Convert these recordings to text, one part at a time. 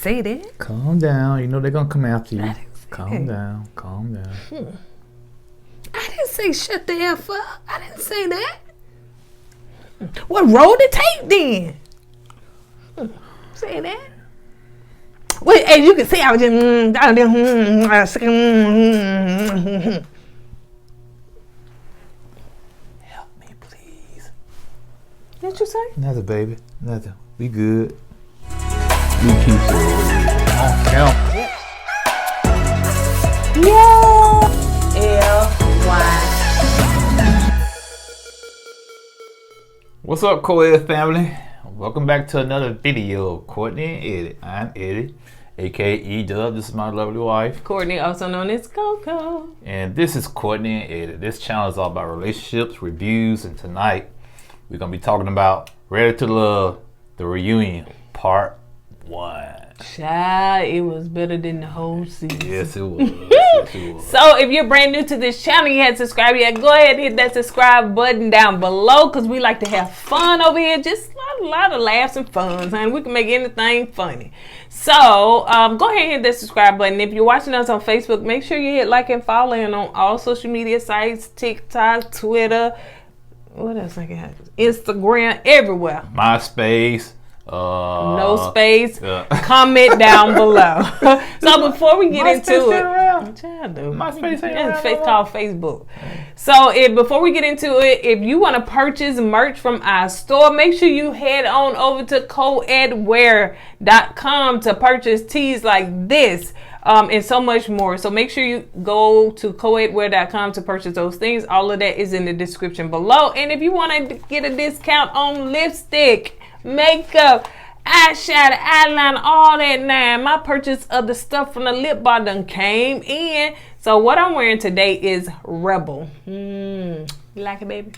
say that. Calm down. You know they're gonna come after you. I didn't say Calm that. down. Calm down. I didn't say shut the F up. I didn't say that. Well, roll the tape then. Say that. Well, as you can see, I was just Help me, please. What you say? Nothing, baby. Nothing. We good. We keep it on count. Yo, LY. What's up, KOED family? Welcome back to another video of Kourtney and Eddie. I'm Eddie, aka E-Dub. This is my lovely wife. Kourtney, also known as Coco. And this is Kourtney and Eddie. This channel is all about relationships, reviews, and tonight we're going to be talking about Ready to Love, the reunion, part 1. Child, it was better than the whole season. Yes, it was. Yes, it was. So if you're brand new to this channel, you hadn't subscribed yet, go ahead and hit that subscribe button down below because we like to have fun over here. Just a lot of laughs and fun, and we can make anything funny. So go ahead and hit that subscribe button. If you're watching us on Facebook, make sure you hit like and follow, and on all social media sites, TikTok, Twitter, what else I got? Instagram, everywhere. MySpace. No space. Comment down below. So before we get into it, MySpace ain't it's around. called Facebook. So before we get into it, if you want to purchase merch from our store, make sure you head on over to kourtneyandeddie.com to purchase tees like this. And so much more. So make sure you go to kourtneyandeddie.com to purchase those things. All of that is in the description below. And if you want to get a discount on lipstick, makeup, eyeshadow, eyeliner, all that now, my purchase of the stuff from the lip bar done came in. So what I'm wearing today is Rebel. You like it, baby?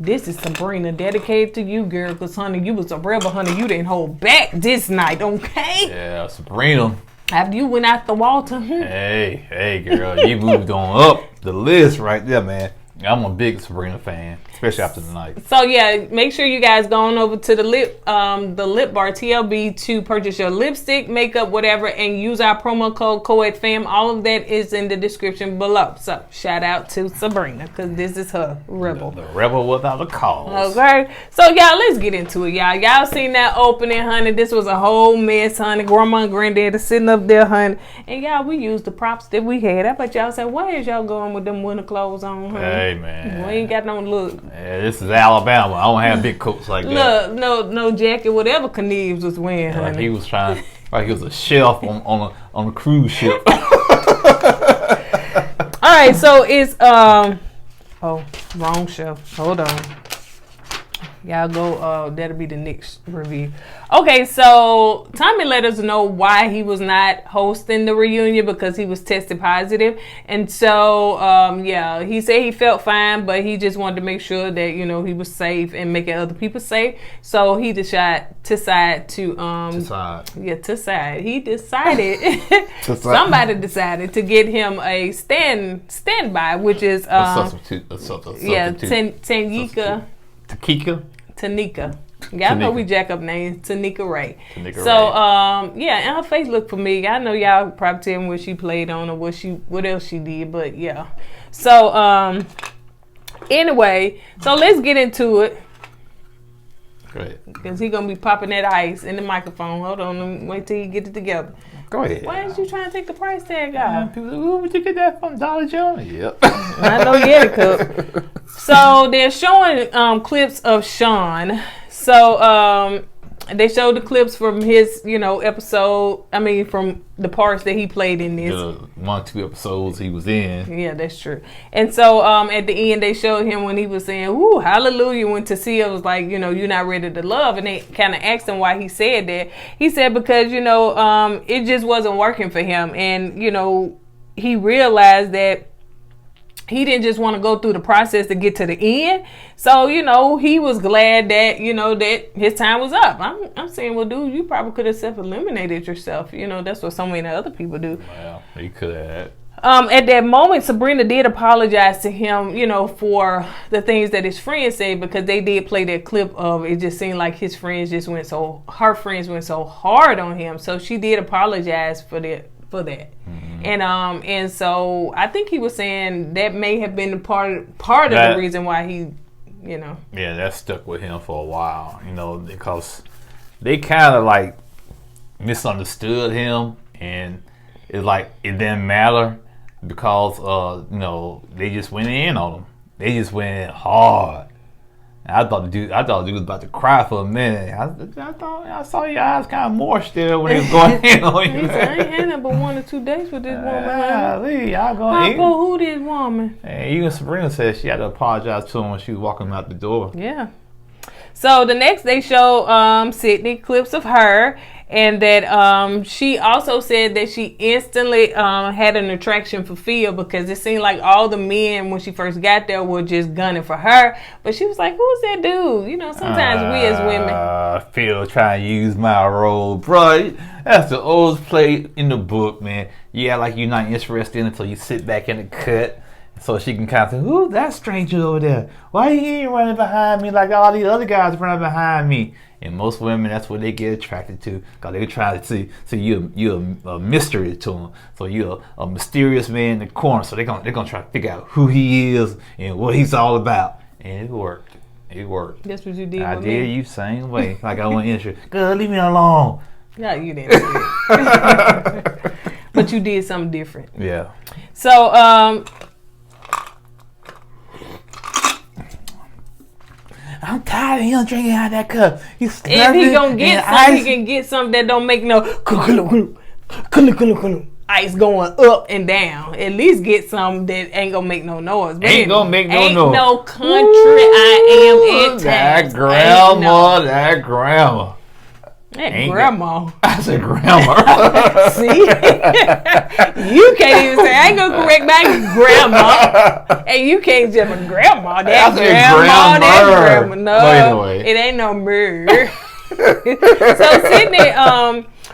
This is Sabrina, dedicated to you, girl, because honey, you was a rebel, honey. You didn't hold back this night, okay? Yeah, Sabrina. After you went out the Walter. Hey, girl, you moved on up the list right there, man. I'm a big Sabrina fan, especially after tonight. So yeah, make sure you guys go on over to the lip bar TLB to purchase your lipstick, makeup, whatever, and use our promo code KOEDFAM. All of that is in the description below. So shout out to Sabrina because this is her rebel. The rebel without a cause. Okay, so y'all, let's get into it, y'all. Y'all seen that opening, honey? This was a whole mess, honey. Grandma and granddad are sitting up there, honey, and y'all, we used the props that we had. I bet y'all said, why is y'all going with them winter clothes on, honey? Hey, man. We ain't got no look. Yeah, this is Alabama. I don't have big coats like that. Look, no jacket, whatever Knieves was wearing, honey. Like he was trying, like he was a chef on a cruise ship. All right, so it's oh, wrong show. Hold on. Y'all go, that'll be the next review. Okay, so Tommy let us know why he was not hosting the reunion because he was tested positive. And so, yeah, he said he felt fine, but he just wanted to make sure that, you know, he was safe and making other people safe. So he decided He decided, somebody decided to get him a standby, which is, Tanika. Y'all know we jack up names. Tanika Ray. Yeah, and her face looked familiar. I know y'all probably tell me what she played on or what else she did, but yeah. So anyway, so let's get into it. Great. Because he gonna be popping that ice in the microphone. Hold on, wait till you get it together. Go ahead. Why did you trying to take the price tag off? People say, "Ooh, would you get that from Dollar General?" Yep. I know you had a cup. So they're showing clips of Sean. So they showed the clips from his, episode. I mean, from the parts that he played in this. The 1-2 episodes he was in. Yeah, that's true. And so at the end, they showed him when he was saying, "Ooh, hallelujah," when Tasia was like, you're not ready to love. And they kind of asked him why he said that. He said because, it just wasn't working for him. And, he realized that he didn't just want to go through the process to get to the end. So, he was glad that, that his time was up. I'm saying, well, dude, you probably could have self-eliminated yourself. That's what so many other people do. Well, he could have. at that moment, Sabrina did apologize to him, you know, for the things that his friends said, because they did play that clip of it just seemed like her friends went so hard on him. So she did apologize for that. Mm-hmm. And so I think he was saying that may have been part of the reason why he, you know. Yeah, that stuck with him for a while, you know, because they kind of like misunderstood him, and it's like it didn't matter because you know, they just went in on him. They just went in hard. And I thought the dude was about to cry for a minute. I saw your eyes kind of moist there when he was going in on you. He said, I ain't had nothing but 1 or 2 days with this woman. Y'all going who this woman? And even Sabrina said she had to apologize to him when she was walking out the door. Yeah. So the next they show Sydney clips of her, and that she also said that she instantly had an attraction for Phil, because it seemed like all the men when she first got there were just gunning for her. But she was like, who's that dude? You know, sometimes we as women. Phil trying to use my role. Bro, that's the oldest play in the book, man. Yeah, like you're not interested in it until you sit back in the cut. So she can kind of say, who's that stranger over there? Why he ain't running behind me like all these other guys running behind me? And most women, that's what they get attracted to, because they try to see you're a mystery to them. So you're a mysterious man in the corner. So they're gonna try to figure out who he is and what he's all about. And it worked. It worked. That's what you did. I did you same way. Like I wasn't interested. Girl, leave me alone. No, you didn't. But you did something different. Yeah. So I'm tired of him drinking out of that cup. He's if he gonna get something, he can get something that don't make no ice going up and down. At least get something that ain't gonna make no noise. But ain't gonna make no noise. Ain't no country I am at that grandma, that grandma. That grandma. I said grandma. See? You can't even say, I ain't gonna correct my grandma. And you can't just a grandma. That grandma. No, anyway. It ain't no mirror. So Sydney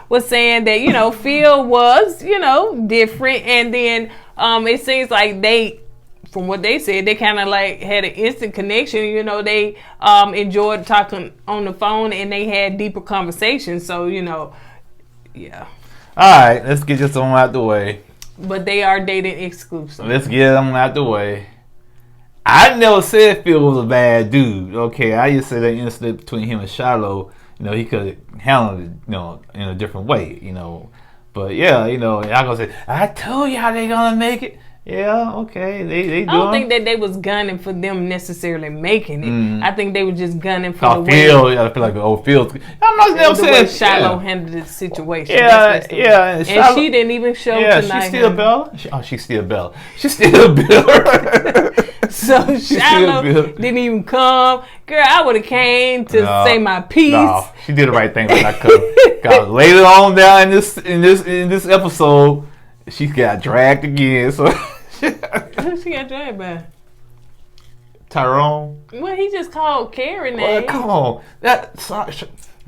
was saying that, you know, Phil was, you know, different. And then it seems like they, from what they said, they kind of like had an instant connection. You know, they enjoyed talking on the phone, and they had deeper conversations. So, you know, yeah. All right, let's get this one out the way. But they are dating exclusively. Let's get them out the way. I never said Phil was a bad dude. Okay, I just said that incident between him and Shiloh, you know, he could have handled it, you know, in a different way, you know. But yeah, you know, I'm gonna say, I told you how they gonna make it. Yeah, okay. They do. I don't think that they was gunning for them necessarily making it. I think they were just gunning for the way. Phil, I feel like Phil. I'm not never saying Shiloh handled the situation. Yeah, yeah. And she didn't even show tonight. She's still Bella. She's still Bella. She's still Bella. So Shiloh didn't even come. Girl, I would have came to say my piece. No, she did the right thing when I come. Cause later on down in this episode, she got dragged again. So who she got dragged by? Tyrone. Well, he just called Karen name. Well, come on, that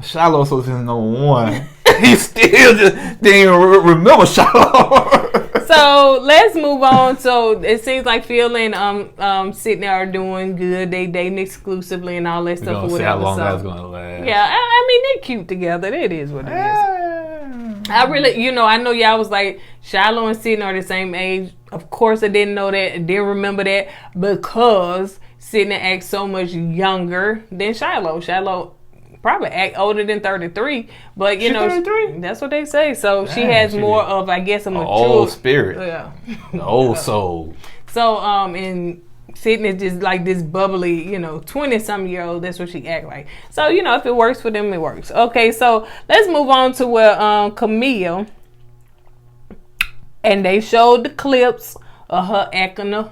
Shiloh was in number one. He still just didn't even remember Shiloh. So let's move on. So it seems like Phil and Sydney are doing good. They dating exclusively and all that stuff. We're gonna see how long that's gonna last. Yeah, I mean they're cute together. It is what it is. I really, you know, I know y'all was like Shiloh and Sydney are the same age. Of course, I didn't know that. I didn't remember that because Sydney acts so much younger than Shiloh. Shiloh probably act older than 33, but you know, 33? That's what they say. So she has more of, I guess, a mature old spirit, yeah, old soul. So and Sydney's just like this bubbly, you know, 20-something-year-old. That's what she act like. So you know, if it works for them, it works. Okay, so let's move on to where Camille, and they showed the clips of her acting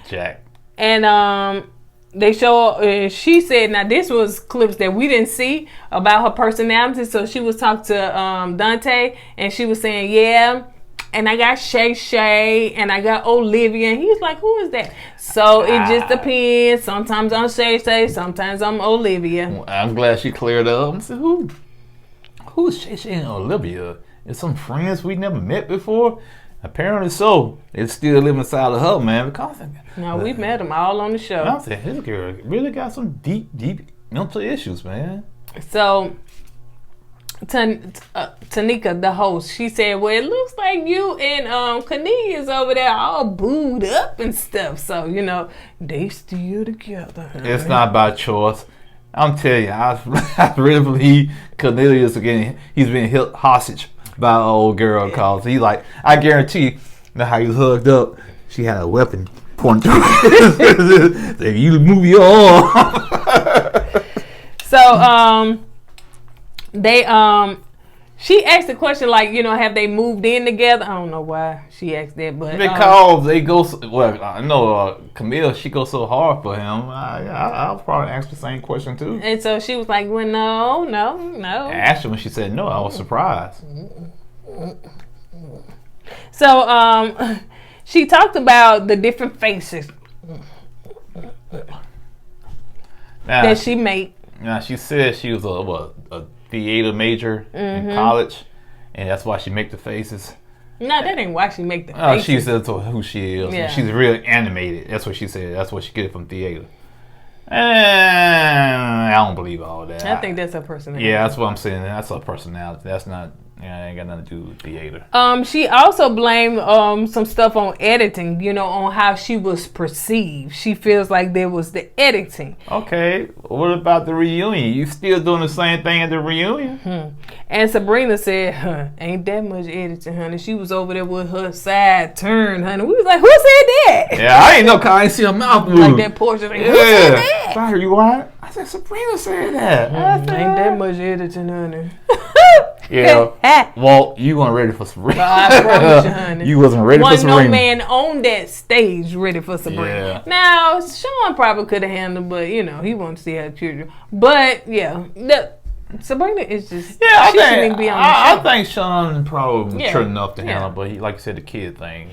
Jack, and they show, she said, now this was clips that we didn't see about her personality. So she was talking to Dante, and she was saying, yeah, and I got Shay, and I got Olivia. And he's like, who is that? So it just depends. Sometimes I'm Shay, sometimes I'm Olivia. Well, I'm glad she cleared up. I said, who's Shay and Olivia? Is some friends we never met before? Apparently so. It's still living inside of her, man. Because No, we've met them all on the show. I'm saying his girl really got some deep mental issues, man. So, Tanika, the host, she said, well, it looks like you and Kanye is over there all booed up and stuff. So, you know, they still together. It's not by choice. I'm telling you, I really believe Cornelius again. He's been held hostage by an old girl cause he like. I guarantee you know how he was hugged up. She had a weapon pointing to him. Like, you move your arm. So she asked the question like, you know, have they moved in together? I don't know why she asked that, but because they go. Well, I know Camille. She goes so hard for him. I'll probably ask the same question too. And so she was like, "Well, no." I asked her when she said no. I was surprised. So she talked about the different faces that she made. Now she said she was a theater major in college, and that's why she make the faces. No, that ain't why she make the faces. She said who she is. Yeah. She's really animated. That's what she said. That's what she get it from theater. I don't believe all that. I think that's her personality. Yeah, that's what I'm saying. That's her personality. That's not. Yeah, ain't got nothing to do with theater. She also blamed some stuff on editing, you know, on how she was perceived. She feels like there was the editing. Okay, what about the reunion? You still doing the same thing at the reunion? And Sabrina said, ain't that much editing, honey. She was over there with her side turned, honey. We was like, who said that? Yeah, I ain't know because I ain't see her mouth move. Like that portion. Like, who said that? Sorry, you right? I said, Sabrina said that. Ain't that much editing, honey. Yeah. Well, you weren't ready for Sabrina. I promise you, honey. You wasn't ready for Sabrina. Wasn't no man on that stage ready for Sabrina. Yeah. Now, Sean probably could have handled, but, you know, he wanted to see her children. But, yeah, Sabrina is just, yeah, she shouldn't even be on the show. I think Sean probably mature enough to handle, but he, like you said, the kid thing.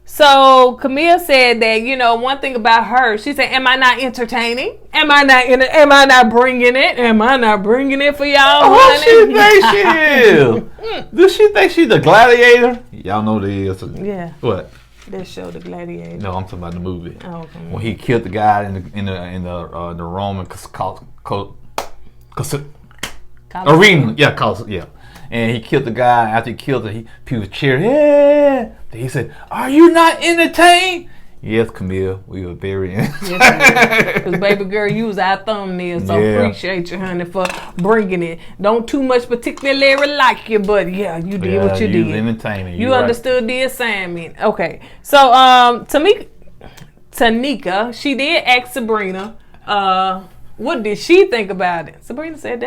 So Camille said that, you know, one thing about her, she said, "Am I not entertaining? Am I not bringing it? Am I not bringing it for y'all?" What she think she is? Does she think she's the gladiator? Y'all know the answer. Yeah. What? That show, The Gladiator. No, I'm talking about the movie. Oh, okay. When he killed the guy in the Roman arena. Yeah. And he killed the guy. After he killed him, people cheered. Yeah. Then he said, "Are you not entertained?" Yes, Camille, we were very entertained. Yes, because baby girl, you was our thumbnail, so appreciate you, honey, for bringing it. Don't too much particularly like you, but yeah, you did what you did. Entertaining. You understood the assignment. Okay, so Tanika, she did ask Sabrina, what did she think about it? Sabrina said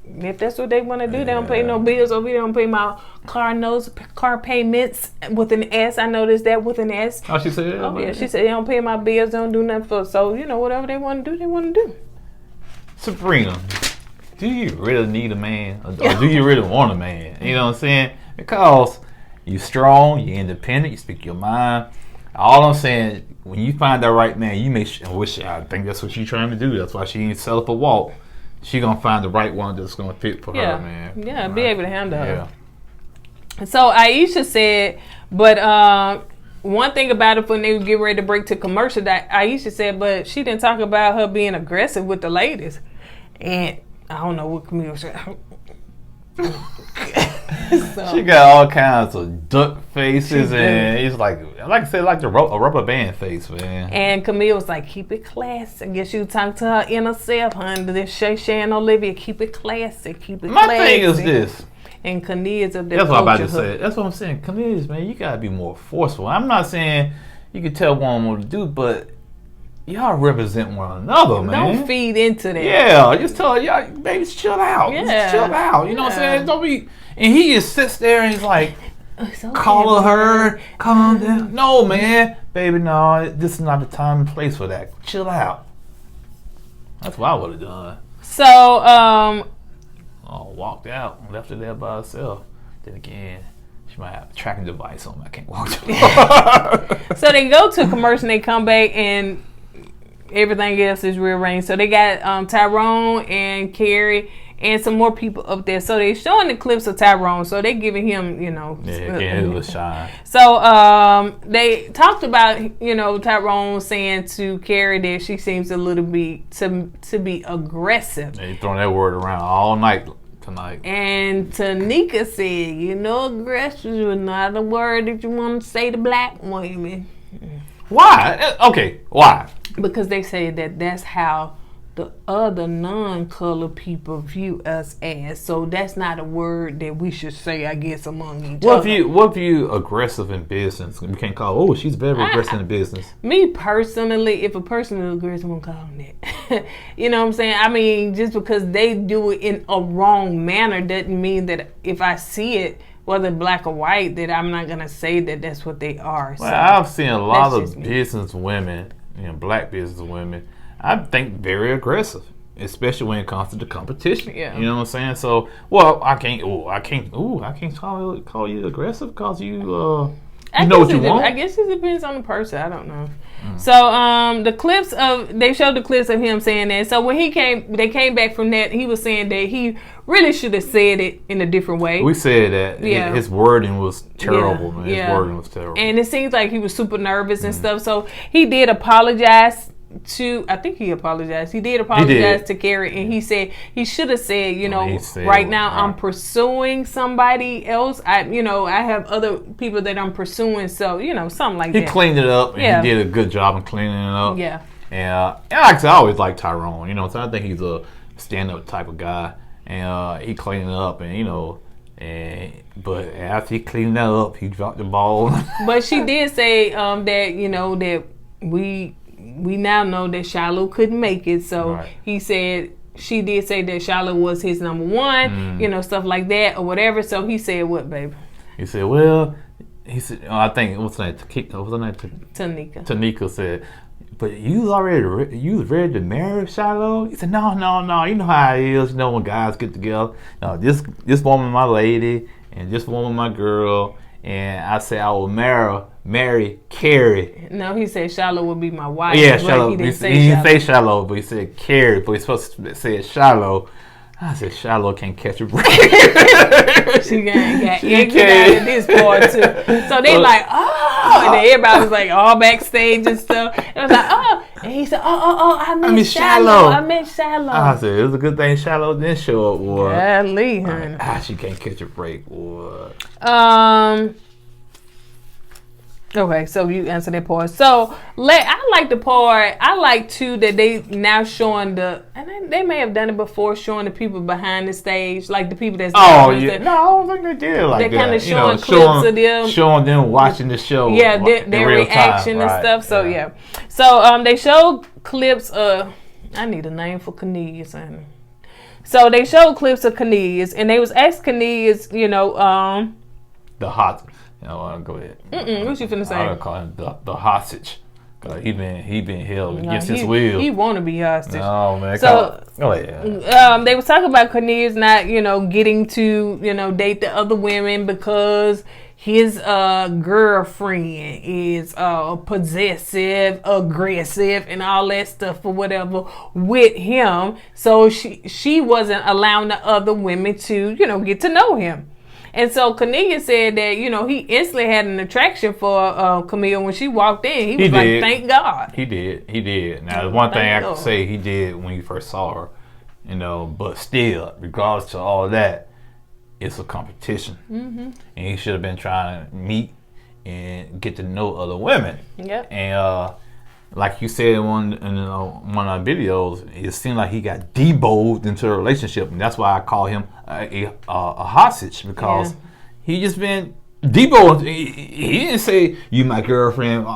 if that's what they want to do, they don't pay no bills over here. They don't pay my car payments with an S. I noticed that with an S. Oh, she said that? Oh, yeah. She said they don't pay my bills. They don't do nothing for. So, you know, whatever they want to do, they want to do. Sabrina, do you really need a man? Or do you really want a man? You know what I'm saying? Because you're strong, you're independent, you speak your mind. All I'm saying, when you find that right man, you make sure, I think that's what she's trying to do. That's why she ain't sell up a walk. She gonna find the right one that's gonna fit for her, man. Yeah, right. Be able to handle her. So Aisha said, but one thing about it when they get ready to break to commercial, that Aisha said, but she didn't talk about her being aggressive with the ladies. And I don't know what Camille said. So, she got all kinds of duck faces, and it's like I said, like a rubber band face, man. And Camille was like, "Keep it classy." I guess you talk to her inner self, honey. This Shay and Olivia, keep it classy, keep it classy. My thing is this. And Cornelius up there. That's what I'm about to say. That's what I'm saying. Cornelius, man, you gotta be more forceful. I'm not saying you can tell one what to do, but y'all represent one another, man. Don't feed into that. Yeah, just tell her, y'all, baby, just chill out. Yeah. Just chill out. You know what I'm saying? Don't be. And he just sits there and he's like, calling her, calm down. No, man. Baby, no, this is not the time and place for that. Chill out. That's what I would have done. So, walked out, left her there by herself. Then again, she might have a tracking device on me. I can't walk to her. So they go to commercial and they come back and everything else is rearranged. So they got Tyrone and Carrie and some more people up there. So they showing the clips of Tyrone. So they giving him, getting his little shine. So they talked about, Tyrone saying to Carrie that she seems a little bit to be aggressive. They throwing that word around all night tonight. And Tanika said, aggressive is not a word that you want to say to black women. Why? Okay, why? Because they say that's how the other non-colored people view us as. So that's not a word that we should say, I guess, among each other. What if you aggressive in business? We can't call, she's very aggressive in business. Me personally, if a person is aggressive, I'm going to call them that. You know what I'm saying? I mean, just because they do it in a wrong manner doesn't mean that if I see it, whether black or white, that I'm not going to say that that's what they are. Well, so I've seen a lot of business women, black business women, I think very aggressive, especially when it comes to the competition. Yeah. You know what I'm saying? So, I can't call you aggressive because you know what you want. I guess it depends on the person. I don't know. So, they showed the clips of him saying that. So when they came back from that, he was saying that he really should have said it in a different way. We said that. Yeah. His wording was terrible, man. His wording was terrible. And it seems like he was super nervous and stuff. So he did apologize I think he apologized. He did apologize to Carrie, and he said he should have said, right now I'm pursuing somebody else. I have other people that I'm pursuing, so something like that. He cleaned it up, and he did a good job in cleaning it up. Yeah. And like I said, I always like Tyrone. So I think he's a stand-up type of guy, and he cleaned it up, but after he cleaned that up, he dropped the ball. But she did say that that we now know that Shiloh couldn't make it. So he said, she did say that Shiloh was his number one, stuff like that or whatever. So he said, what, baby? He said, I think, what's her name? Tanika. Tanika said, but you was ready to marry Shiloh? He said, no. You know how it is, when guys get together. No, this woman my lady, and this woman my girl. And I said I will marry Carrie. No, he said Shiloh would be my wife. Yeah, Shiloh. He didn't say Shiloh, but he said Carrie. But he's supposed to say Shiloh. I said Shiloh can't catch a break. She got ignorant at this part too. So they like, and then everybody was like all backstage and stuff. It was like, and he said, I meant Shiloh. I meant Shiloh. I said it was a good thing Shiloh didn't show up. Golly, honey. She can't catch a break. What? Okay, so you answer that part. So I like the part. I like too that they now showing and they may have done it before, showing the people behind the stage, like the people that's. Oh yeah, no, I don't think they did like that. They kind of showing clips of them, showing them watching the show. Yeah, their reaction and stuff. So yeah, so they showed clips of. I need a name for Cornelius. So they showed clips of Cornelius, and they was asking Cornelius, the hot. Go ahead. What you finna say? I would call him the hostage. Cause he been held against his will. He want to be hostage. No man. So they was talking about Cornelius not getting to date the other women because his girlfriend is possessive, aggressive, and all that stuff or whatever with him. So she wasn't allowing the other women to get to know him. And so Cornelius said that, he instantly had an attraction for Camille when she walked in. He was like, thank God. He did. Now, one thing I can say he did when you first saw her, but still, regardless to all of that, it's a competition. Mm-hmm. And he should have been trying to meet and get to know other women. Yeah. And like you said in one of our videos, it seemed like he got debowed into a relationship, and that's why I call him a hostage, because he just been debowed. He didn't say you my girlfriend.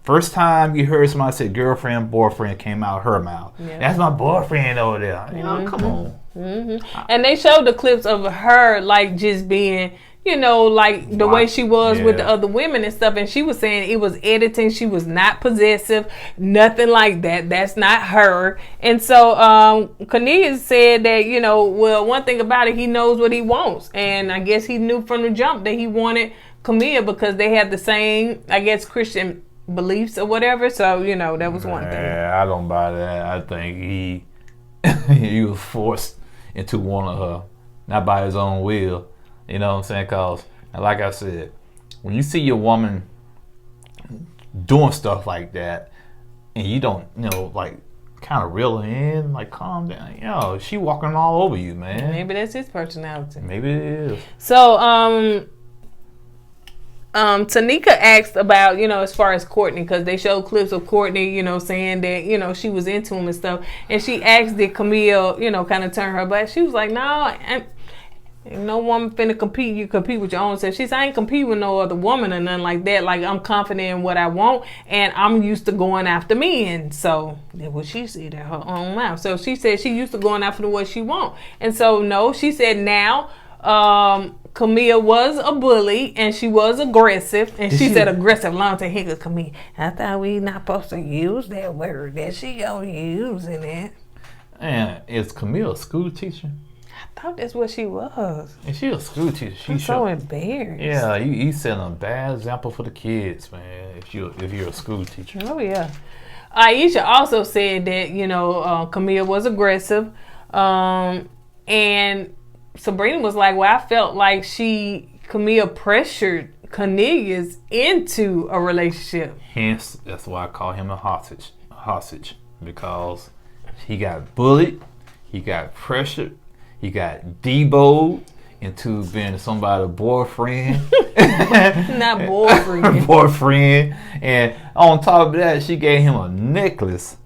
First time you heard somebody say girlfriend, boyfriend came out her mouth. Yeah. That's my boyfriend over there. Come on. Mm-hmm. And they showed the clips of her like just being. Like the way she was with the other women and stuff. And she was saying it was editing. She was not possessive. Nothing like that. That's not her. And so Cornelius said that, one thing about it, he knows what he wants. And I guess he knew from the jump that he wanted Camille because they had the same, I guess, Christian beliefs or whatever. So, that was one thing. I don't buy that. I think he was forced into wanting her, not by his own will. You know what I'm saying? Because, like I said, when you see your woman doing stuff like that, and you don't, like, kind of reel her in, like, calm down. She walking all over you, man. Maybe that's his personality. Maybe it is. So, Tanika asked about, as far as Kourtney, because they showed clips of Kourtney, saying that, she was into him and stuff. And she asked, did Camille, kind of turn her back? She was like, no, ain't no woman finna compete. You compete with your own self. She said, I ain't compete with no other woman or nothing like that. Like, I'm confident in what I want, and I'm used to going after men. So that's what she said in her own mouth. So she said she used to going after what she want. And so, no, she said now, Camille was a bully and she was aggressive, and she said aggressive long time here. Camille, I thought we not supposed to use that word that she gonna use in it. And is Camille a school teacher? I thought that's what she was. And she a school teacher. She's so embarrassed. Yeah, you setting a bad example for the kids, man. If you're a school teacher. Oh yeah. Aisha also said that Camille was aggressive, and Sabrina was like, well, I felt like Camille pressured Cornelius into a relationship. Hence, that's why I call him a hostage, because he got bullied, he got pressured, he got deboed into being somebody's boyfriend. Not boyfriend. Boyfriend. And on top of that, she gave him a necklace.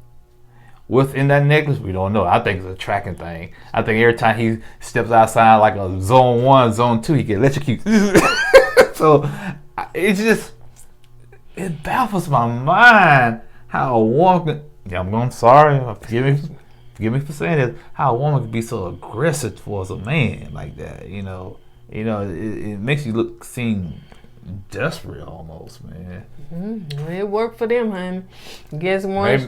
Within that necklace, we don't know. I think it's a tracking thing. I think every time he steps outside like a zone 1, zone 2, he get electrocuted. So it baffles my mind how a woman, forgive me for saying this, how a woman could be so aggressive towards a man like that. It makes you seem desperate almost, man. Mm-hmm. It worked for them, honey. Guess what?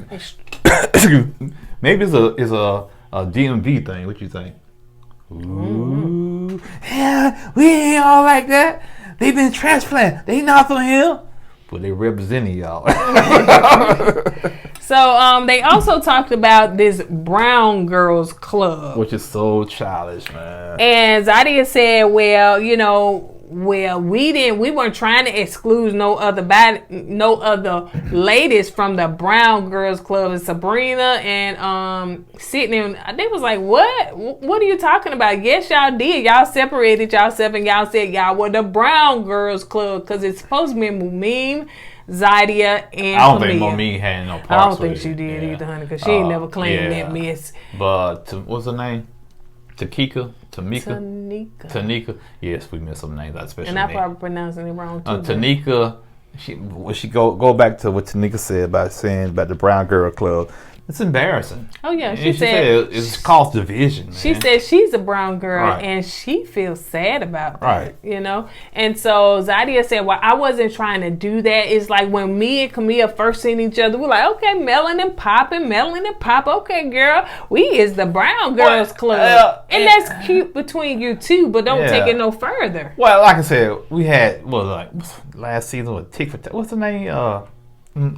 Maybe it's a DMV thing. What you think? Ooh, yeah, we ain't all like that. They been transplanted. They not on him, but they representing y'all. So they also talked about this Brown Girls Club, which is so childish, man. And Zadia said, well, we weren't trying to exclude no other ladies from the Brown Girls Club. And Sabrina and Sydney, they was like, what are you talking about? Yes, y'all did. Y'all separated yourself and y'all said y'all were the Brown Girls Club, because it's supposed to be Mumim, Zadia, and I don't Camille. think Mumim had no parts. I don't think she did either, honey, because she ain't never claimed that mess. But what's her name? Tanika. Yes, we missed some names. Especially and I probably pronouncing it wrong too. Tanika. She go back to what Tanika said about the Brown Girl Club. It's embarrassing. Oh yeah, she said it's caused division. Man. She said she's a brown girl, and she feels sad about that. Right. And so Zadia said, well, I wasn't trying to do that. It's like when me and Camille first seen each other, we're like, okay, melanin pop. Okay, girl, we is the Brown Girls Club. And that's cute between you two, but don't take it no further. Well, like I said, we had last season with Tick for what's the name?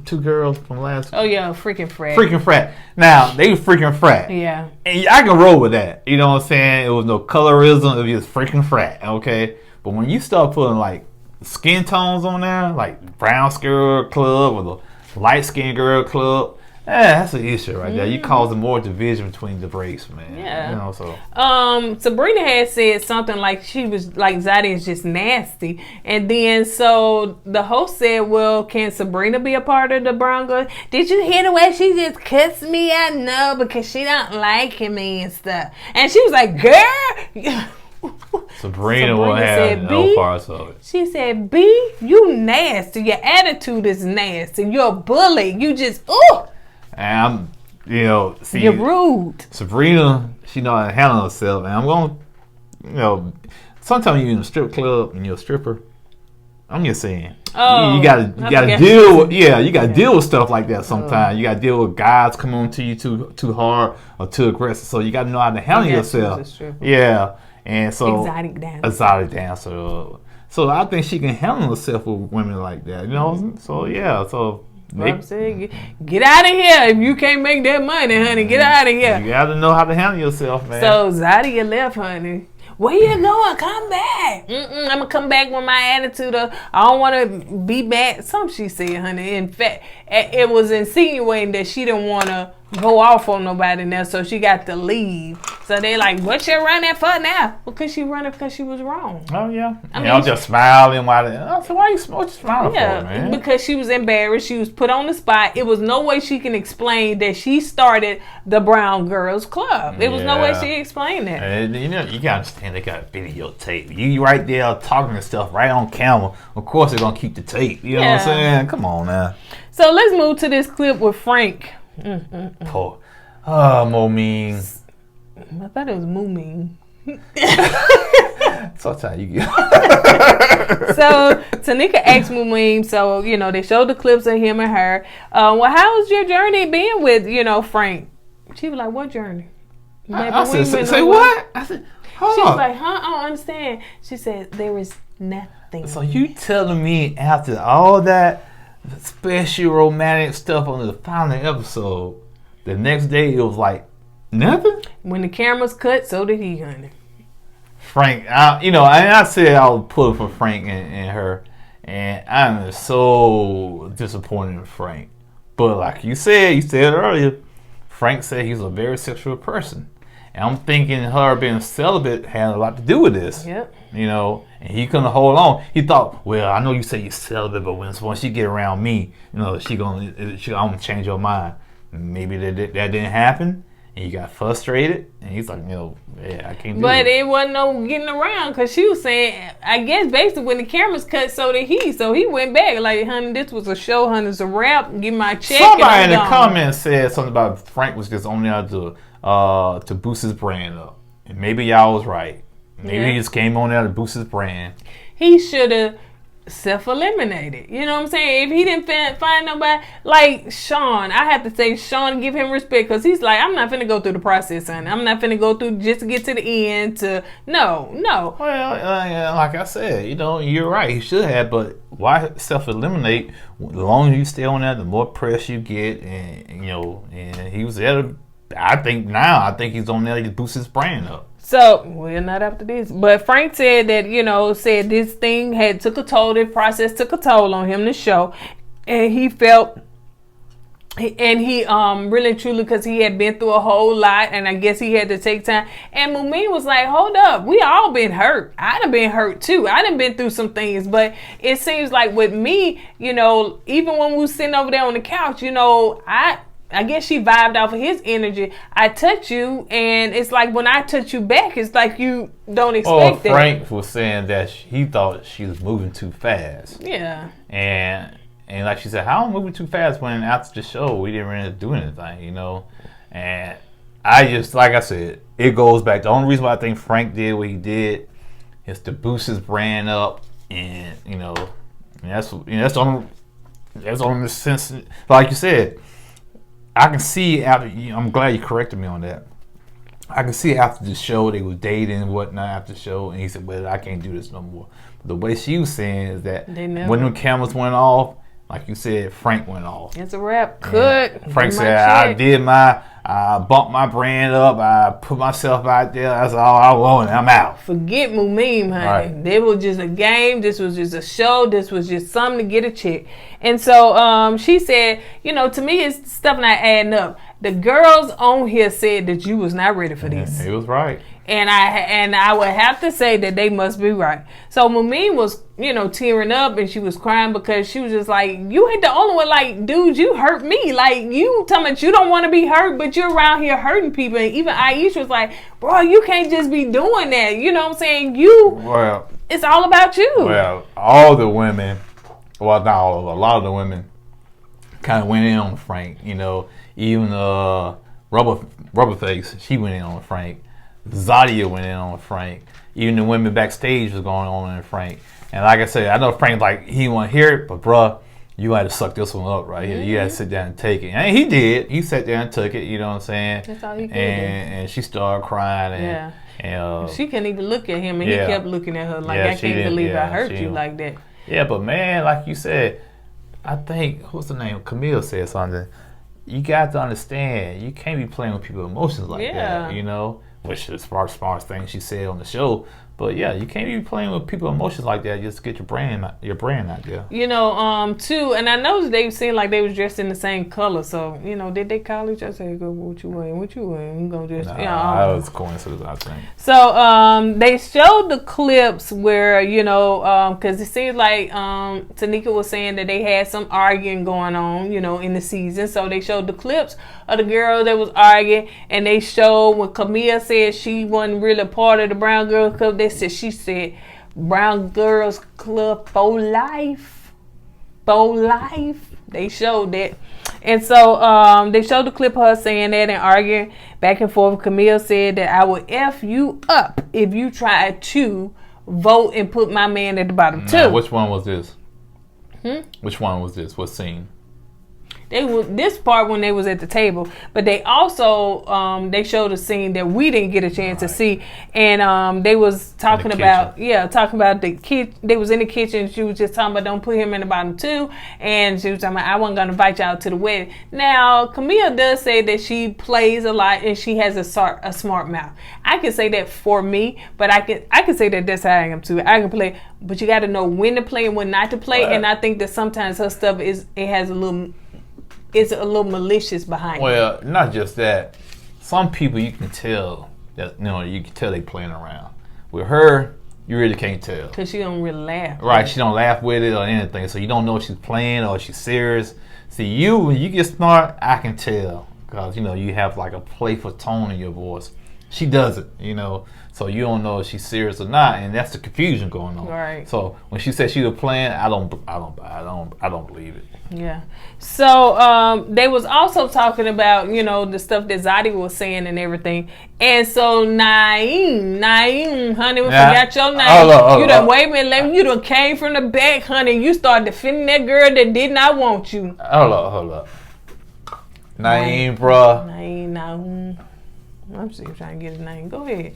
2 girls from last. Oh yeah, freaking frat. Now they were freaking frat. Yeah, and I can roll with that. You know what I'm saying? It was no colorism. It was just freaking frat. Okay, but when you start putting like skin tones on there, like brown skin girl club or the light skin girl club, that's an issue right there. You causing more division between the race, man. Yeah. So Sabrina had said something like she was like Zadie is just nasty, and then so the host said, well, can Sabrina be a part of the Brown Girls? Did you hear the way she just cussed me out? No, because she don't like me and stuff. And she was like, girl. Sabrina will have no parts of it. She said, B, you nasty. Your attitude is nasty. You're a bully. You just And you're rude. Sabrina, she know how to handle herself. And I'm going, sometimes you're in a strip club and you're a stripper. I'm just saying, you gotta deal with stuff like that sometimes. You gotta deal with guys coming on to you too hard or too aggressive. So you gotta know how to handle yourself. Yeah, and so exotic dancer. So I think she can handle herself with women like that. So Rob said, get out of here if you can't make that money, honey. Get out of here. You got to know how to handle yourself, man. So Zadia left, honey. Where you going? Come back. I'm going to come back with my attitude of, I don't want to be mad. Something she said, honey. In fact, it was insinuating that she didn't want to go off on nobody now, so she got to leave. So they like, what you running for now? Because she running because she was wrong. Oh, yeah. I mean, I'm just smiling while they, so why you smiling for, man? Because she was embarrassed. She was put on the spot. It was no way she can explain that she started the Brown Girls Club. There was no way she explained that. And, you know, you got to understand they got videotape. You right there talking and stuff right on camera. Of course they're going to keep the tape. You know what I'm saying? Come on now. So let's move to this clip with Frank. Oh, Momeen. I thought it was Momeen. Sometimes you get. So Tanika asked Momeen, so, you know, they showed the clips of him and her. Well, how's your journey been with, you know, Frank? She was like, what journey? I said, say what? I said, hold She on. was like, huh? I don't understand. She said, there is nothing. So you telling me after all that special romantic stuff on the final episode, the next day it was like nothing? When the cameras cut, so did he, honey. Frank, I said I would pull for Frank and her, and I'm so disappointed in Frank. But like you said earlier, Frank said he's a very sexual person. And I'm thinking her being celibate had a lot to do with this. Yep. You know, and he couldn't hold on. He thought, well, I know you say you're celibate, but once she get around me, you know, I'm gonna change your mind. Maybe that didn't happen, and he got frustrated, and he's like, you know, yeah, I can't do it. But it wasn't no getting around, because she was saying, I guess basically when the cameras cut, so did he. So he went back like, honey, this was a show, honey, it's a wrap, give my check. Somebody in the comments said something about Frank was just on there to boost his brand up. And maybe y'all was right. Maybe he just came on there to boost his brand. He should have self-eliminated. You know what I'm saying? If he didn't find nobody, like Sean, I have to say Sean, give him respect, because he's like, I'm not finna go through the process, honey. I'm not finna go through just to get to the end no. Well, like I said, you know, you're right. He should have, but why self-eliminate? The longer you stay on there, the more press you get, and you know, and he was there. I think he's on there to boost his brand up. So, we're not after this. But Frank said that, you know, this thing took a toll, the process took a toll on him, the show. And he felt, and he really truly, because he had been through a whole lot, and I guess he had to take time. And Momeen was like, hold up, we all been hurt. I done been hurt too. I done been through some things. But it seems like with me, you know, even when we were sitting over there on the couch, you know, I guess she vibed off of his energy. I touch you, and it's like when I touch you back, it's like you don't expect that. Frank was saying that he thought she was moving too fast. Yeah. And like she said, how am I moving too fast when after the show we didn't really do anything, you know? And I just, like I said, it goes back. The only reason why I think Frank did what he did is to boost his brand up, and you know, and that's the only sense. Like you said, I can see after. I'm glad you corrected me on that. I can see after the show they were dating and whatnot after the show, and he said, "Well, I can't do this no more." But the way she was saying is that when the cameras went off, like you said, Frank went off. It's a wrap. Cut. Frank said, I bumped my brand up. I put myself out there. That's all I want. I'm out. Forget Momeen, honey. Right. This was just a game. This was just a show. This was just something to get a check. And so she said, you know, to me, it's stuff not adding up. The girls on here said that you was not ready for this. He was right. And I would have to say that they must be right. So Momeen was, you know, tearing up, and she was crying because she was just like, you ain't the only one. Like, dude, you hurt me. Like, you talking about you don't want to be hurt, but you're around here hurting people. And even Aisha was like, bro, you can't just be doing that. You know what I'm saying? It's all about you. Well, all the women, well, not all of them, a lot of the women kind of went in on Frank. You know, even Rubberface, she went in on Frank. Zadia went in on Frank. Even the women backstage was going on in Frank. And like I said, I know Frank, like, he didn't want to hear it, but bruh, you had to suck this one up right here. You had to sit down and take it. And he did. He sat there and took it, you know what I'm saying? That's all he could and she started crying. And she couldn't even look at him, and he kept looking at her like, I can't believe I hurt you like that. Yeah, but man, like you said, I think, what's the name? Camille said something. You got to understand, you can't be playing with people's emotions like that, you know? Which is the smartest thing she said on the show. But yeah, you can't be playing with people's emotions like that just to get your brand out there. You know, too, and I noticed they seemed like they was dressed in the same color. So, you know, did they call each other? Say, "Go, what you wearing? What you wearing? You gonna dress?" That was coincidence, I think. So, they showed the clips where, you know, because it seems like Tanika was saying that they had some arguing going on, you know, in the season. So they showed the clips of the girl that was arguing, and they showed when Camille said she wasn't really part of the Brown Girls Club. She said Brown Girls Club for life. They showed that. And so they showed the clip of her saying that and arguing back and forth. Camille said that I will F you up if you try to vote and put my man at the bottom too. Which one was this? Which one was this? What scene? They were this part when they was at the table, but they also they showed a scene that we didn't get a chance to see, and they was talking about the kid. They was in the kitchen. She was just talking about don't put him in the bottom too, and she was talking about I wasn't gonna invite y'all to the wedding. Now Camille does say that she plays a lot and she has a smart mouth. I can say that for me, but I can say that that's how I am too. I can play, but you got to know when to play and when not to play, and I think that sometimes her stuff has a little. It's a little malicious behind it. Well, not just that. Some people you can tell that you can tell they playing around. With her, you really can't tell. Cause she don't really laugh. Right, she don't laugh with it or anything, so you don't know if she's playing or if she's serious. See, when you get smart, I can tell because you have like a playful tone in your voice. She doesn't, so you don't know if she's serious or not, and that's the confusion going on. Right. So when she said she was playing, I don't believe it. Yeah. So they was also talking about the stuff that Zadie was saying and everything, and so Naeem, honey, we forgot your name. You done wait a minute, you done came from the back, honey. You started defending that girl that did not want you. Hold up. Naeem, bruh. Naeem. I'm still trying to get his name. Go ahead.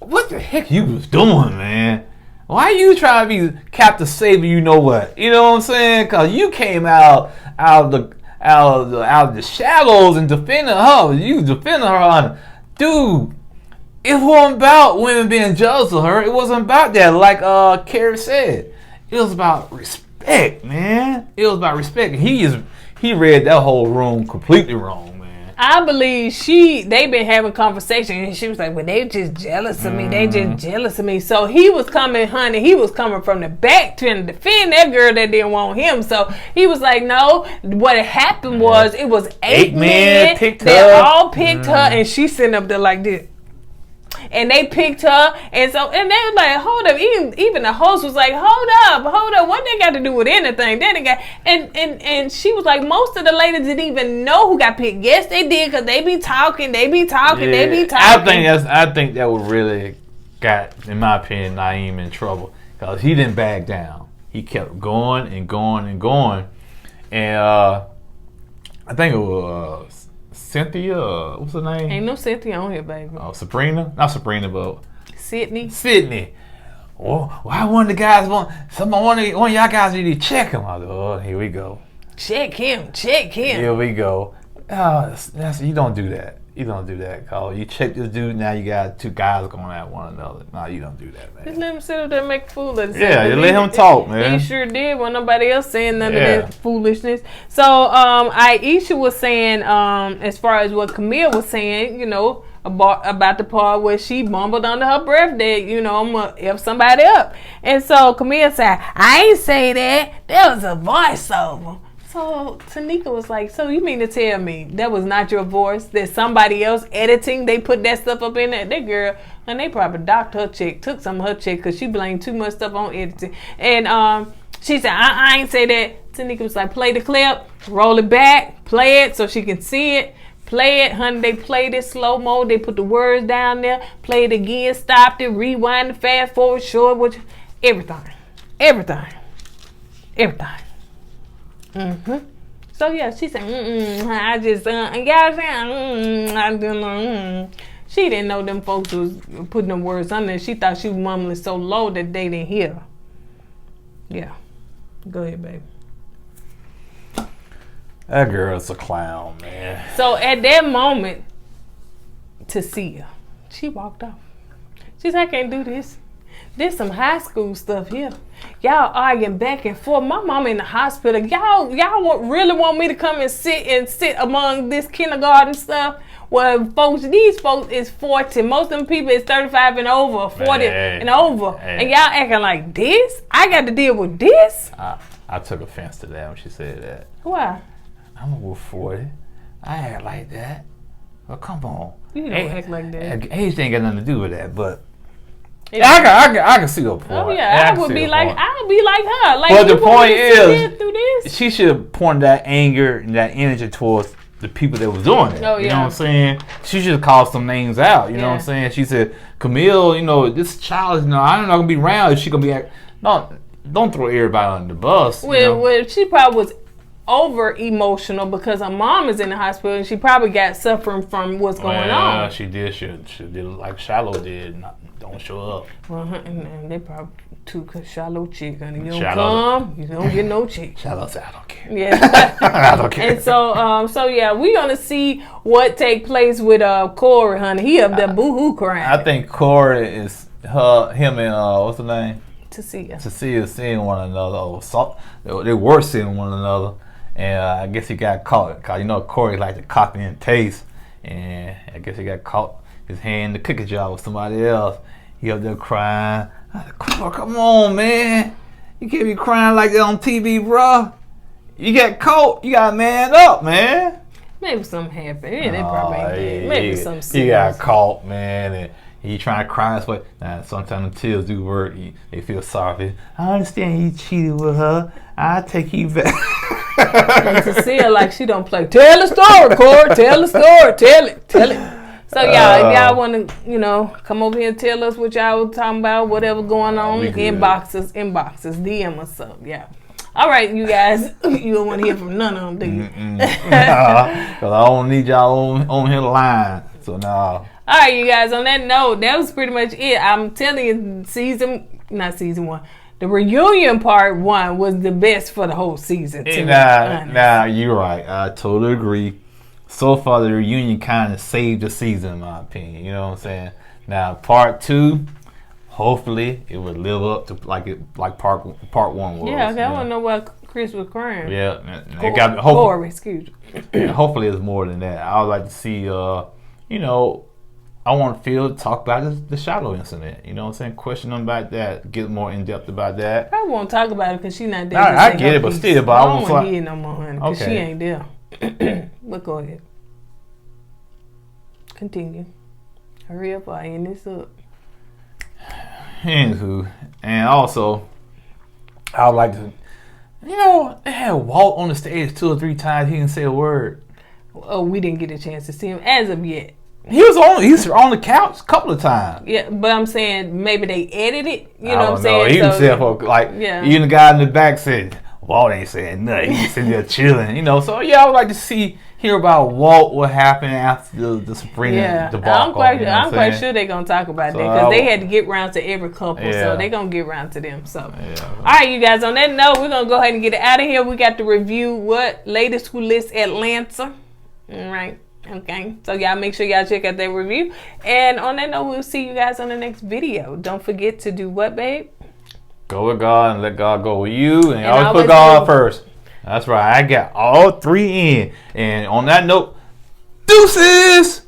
What the heck you was doing, man? Why you trying to be Captain Saber? You know what? You know what I'm saying? Cause you came out of the shadows and defending her. You defending her, dude. It wasn't about women being jealous of her. It wasn't about that. Like Carrie said, it was about respect, man. It was about respect. He read that whole room completely wrong. I believe they been having conversation and she was like, well, they just jealous of me. They just jealous of me. So he was coming from the back trying to defend that girl that didn't want him. So he was like, no, what had happened was it was eight men that all picked her and she sitting up there like this. And they picked her, and they was like, hold up. Even the host was like, hold up. What they got to do with anything? Then they got, and she was like, most of the ladies didn't even know who got picked. Yes, they did, cause they be talking. I think that would really got, in my opinion, Naeem in trouble, cause he didn't back down. He kept going and going and going, and I think it was. Cynthia, what's her name? Ain't no Cynthia on here, baby. Oh, Sabrina? Not Sabrina, but Sydney. Well, why one of the guys one of y'all guys need to check him? I go, here we go. Check him. Here we go. You don't do that. You don't do that, Cole. You check this dude, now you got two guys going at one another. No, you don't do that, man. Just let him sit up there and make a fool of himself. Yeah, you let him talk, man. He sure did when nobody else saying none of that foolishness. So Aisha was saying, as far as what Camille was saying, about the part where she mumbled under her breath that, I'm going to F somebody up. And so Camille said, I ain't say that. That was a voiceover. So Tanika was like, so you mean to tell me that was not your voice? That somebody else editing, they put that stuff up in there? That girl, and they probably docked her check, took some of her check because she blamed too much stuff on editing. And she said, I ain't say that. Tanika was like, play the clip, roll it back, play it so she can see it. Play it, honey. They played it slow-mo. They put the words down there, played it again, stopped it, rewind, fast forward, short, everything. So yeah, she said, I just, She didn't know them folks was putting them words on there. She thought she was mumbling so low that they didn't hear her. Yeah. Go ahead, baby. That girl's a clown, man. So at that moment, Tasia, she walked off. She said, I can't do this. This some high school stuff here. Y'all arguing back and forth. My mama in the hospital. Y'all really want me to come and sit among this kindergarten stuff? Well, these folks is 40. Most of them people is 35 and over, 40 and over. And y'all acting like this? I got to deal with this? I took offense to that when she said that. Why? I'm over 40. I act like that. Well, come on. You don't act like that. Age ain't got nothing to do with that, but I can see her point. Oh yeah, I would be like her. Like, but the point is, she should have pointed that anger and that energy towards the people that was doing it. Oh, yeah. You know what I'm saying? She should have called some names out. You know what I'm saying? She said, Camille, you know, this child, you know, I'm not gonna be around if she gonna be don't throw everybody under the bus. Well, she probably was over emotional because her mom is in the hospital and she probably got suffering from what's going on. She did. She did like Shallow did. Don't show up. And they probably too, cause Shallow chick, honey. You don't come, you don't get no chick. Shallow said, I don't care. Yeah. I don't care. And so yeah, we're gonna see what take place with Corey, honey. He up there boo-hoo crying. I think Corey is him and what's the name? Tasia seeing one another. They were seeing one another. And I guess he got caught. Cause you know Corey like to copy and paste. And I guess he got caught his hand in the cookie jar with somebody else. He up there crying. Come on, man. You can't be crying like that on TV, bro. You got caught. You got man up, man. Maybe something happened. Yeah, they probably ain't dead. Maybe something serious. He got caught, man. And he trying to cry his way. Now, sometimes the tears do work. They feel sorry for him. I understand you cheated with her. I'll take you back. And to see her like she don't play. Tell the story, Corey. Tell the story. Tell it. So y'all, if y'all want to, you know, come over here and tell us what y'all was talking about, whatever going on, inboxes, DM us up. Yeah. All right, you guys. You don't want to hear from none of them, do you? Because I don't need y'all on here line. So no. All right, you guys. On that note, that was pretty much it. I'm telling you, not season one. The reunion part 1 was the best for the whole season. Nah, you're right. I totally agree. So far, the reunion kind of saved the season, in my opinion. You know what I'm saying? Now, part 2, hopefully, it would live up to like part 1 was. Yeah, okay, I want to know why Chris was crying. Yeah, Corey, excuse me. Hopefully, it's more than that. I would like to see, you know, I want Phil to talk about the Shallow incident. You know what I'm saying? Question them about that. Get more in depth about that. I won't talk about it because she's not there. I get it, but still, but I don't want to hear no more, honey, because she ain't there. But go ahead. Continue. Hurry up, I end this up. Anywho, and also, I would like to, you know, they had Walt on the stage 2 or 3 times. He didn't say a word. Oh, we didn't get a chance to see him as of yet. He was on the couch a couple of times. Yeah, but I'm saying maybe they edited it. You know what I'm saying? He himself, even the guy in the back said, Walt ain't saying nothing. He's sitting there chilling, you know. So yeah, I would like to hear about Walt, what happened after the Sabrina debacle. I'm quite sure they're gonna talk about that because they had to get around to every couple, so they're gonna get around to them. So, all right, you guys. On that note, we're gonna go ahead and get it out of here. We got to review what latest who list Atlanta. All right. Okay, so y'all make sure y'all check out that review. And on that note, we'll see you guys on the next video. Don't forget to do what, babe? Go with God and let God go with you. And always put God first. That's right. I got all 3 in. And on that note, deuces!